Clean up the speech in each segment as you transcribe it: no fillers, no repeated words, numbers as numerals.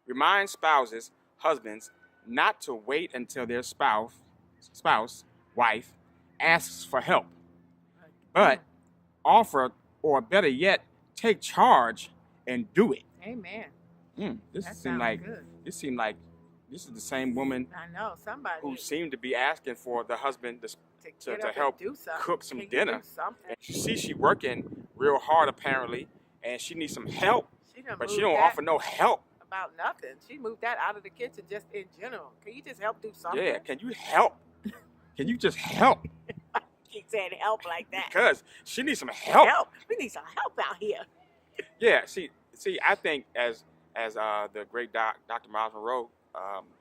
Remind spouses, husbands, not to wait until their wife, asks for help, but offer, or better yet, take charge and do it. Amen. This That seemed sounds like good. this seemed like this is the same woman I know somebody who seemed to be asking for the husband to to help do something. cook some Can you dinner. do something? And you see, she working real hard apparently, and she needs some help, but she don't offer no help. About nothing. She moved that out of the kitchen just in general. Can you just help do something? Yeah, can you help? Can you just help? Keep saying help like that. Because she needs some help. Help. We need some help out here. Yeah, see, I think as the great Dr. Miles Monroe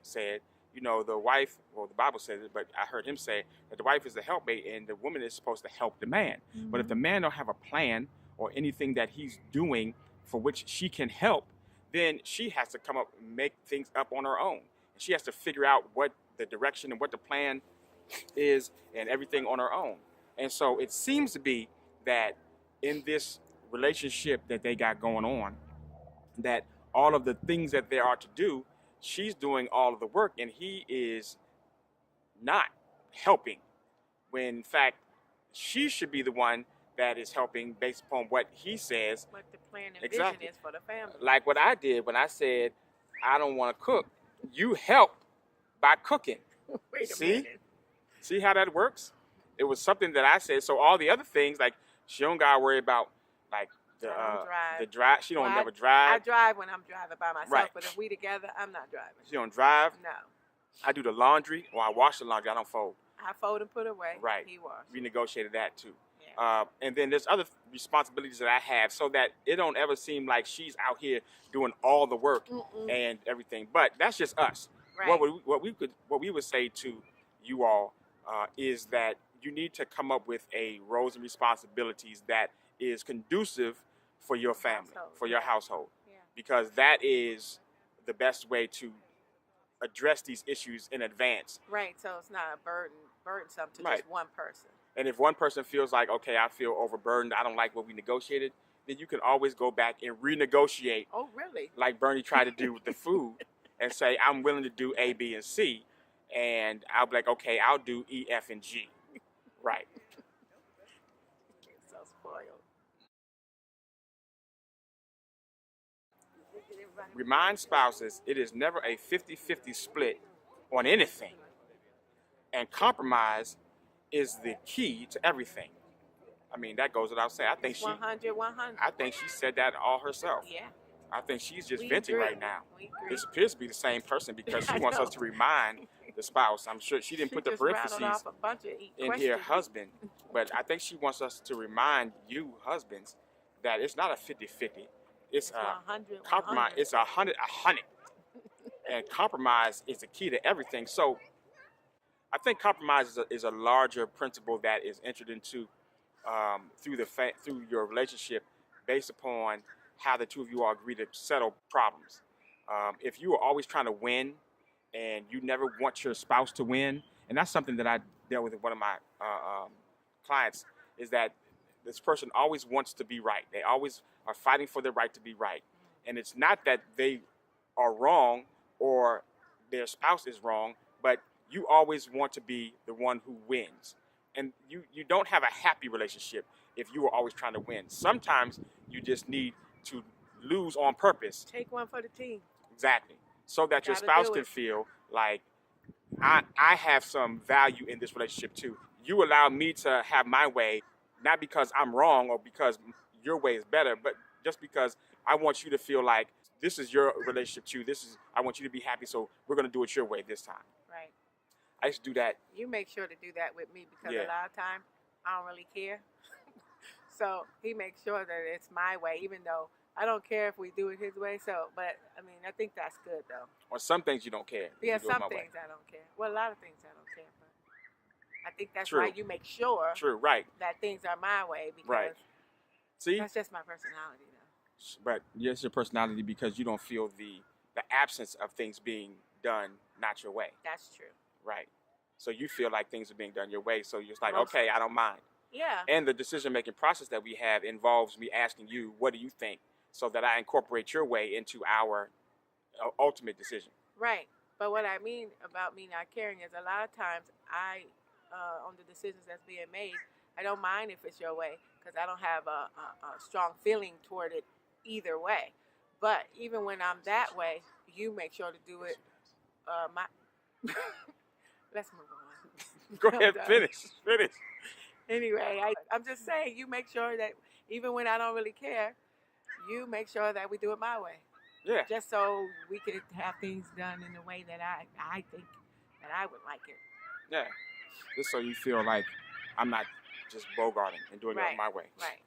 said, you know, the wife, well, the Bible says it, but I heard him say that the wife is the helpmate and the woman is supposed to help the man. Mm-hmm. But if the man don't have a plan or anything that he's doing for which she can help, then she has to come up and make things up on her own. She has to figure out what the direction and what the plan is and everything on her own. And so it seems to be that in this relationship that they got going on, that all of the things that there are to do, she's doing all of the work and he is not helping, when in fact she should be the one that is helping based upon what he says. What the plan and vision is for the family. Like what I did when I said, I don't want to cook. You help by cooking. Wait a minute. See how that works? It was something that I said. So all the other things, like she don't gotta worry about like the drive. She don't never drive. I drive when I'm driving by myself, right. But if we together, I'm not driving. She don't drive? No. I do the laundry, or I wash the laundry. I don't fold. I fold and put away. Right. He washes. We negotiated that too. Yeah. And then there's other responsibilities that I have, so that it don't ever seem like she's out here doing all the work and everything. But that's just us. Right. What we would say to you all is that you need to come up with a roles and responsibilities that is conducive for your family, for your household, because that is the best way to address these issues in advance. Right, so it's not a burdensome to just one person. And if one person feels like, okay, I feel overburdened, I don't like what we negotiated, then you can always go back and renegotiate. Oh, really? Like Bernie tried to do with the food and say, I'm willing to do A, B, and C. And I'll be like, okay, I'll do E, F, and G. Right. So spoiled. Remind spouses it is never a 50-50 split on anything. And compromise is the key to everything. I mean, that goes without saying. I think 100. I think she said that all herself. Yeah. I think she's just venting right now. We agree. This appears to be the same person because she wants us to remind the spouse. I'm sure she didn't put the parentheses in here, husband. But I think she wants us to remind you, husbands, that it's not a 50-50. It's a 100. compromise. It's 100. And compromise is the key to everything. So I think compromise is a larger principle that is entered into through your relationship based upon how the two of you all agree to settle problems. If you are always trying to win and you never want your spouse to win, and that's something that I dealt with one of my clients, is that this person always wants to be right. They always are fighting for their right to be right. And it's not that they are wrong or their spouse is wrong, but you always want to be the one who wins. And you don't have a happy relationship if you are always trying to win. Sometimes you just need to lose on purpose. Take one for the team. Exactly. So that your spouse can feel like, I have some value in this relationship too. You allow me to have my way, not because I'm wrong or because your way is better, but just because I want you to feel like this is your relationship too. I want you to be happy, so we're going to do it your way this time. Right. I used to do that. You make sure to do that with me because a lot of times I don't really care. So he makes sure that it's my way, even though I don't care if we do it his way. So, but I mean, I think that's good though. On some things you don't care. Yeah, some things I don't care. Well, a lot of things I don't care, but I think that's why you make sure that things are my way because See? That's just my personality though. But it's your personality because you don't feel the absence of things being done not your way. That's true. Right. So you feel like things are being done your way. So you're just like, okay, I don't mind. Yeah. And the decision-making process that we have involves me asking you, what do you think? So that I incorporate your way into our ultimate decision. Right. But what I mean about me not caring is a lot of times on the decisions that's being made, I don't mind if it's your way because I don't have a strong feeling toward it either way. But even when I'm that way, you make sure to do it. Let's move on. Go ahead, finish. Anyway, I'm just saying, you make sure that even when I don't really care, you make sure that we do it my way. Yeah. Just so we could have things done in the way that I think that I would like it. Yeah. Just so you feel like I'm not just bogarting and doing it my way. Right.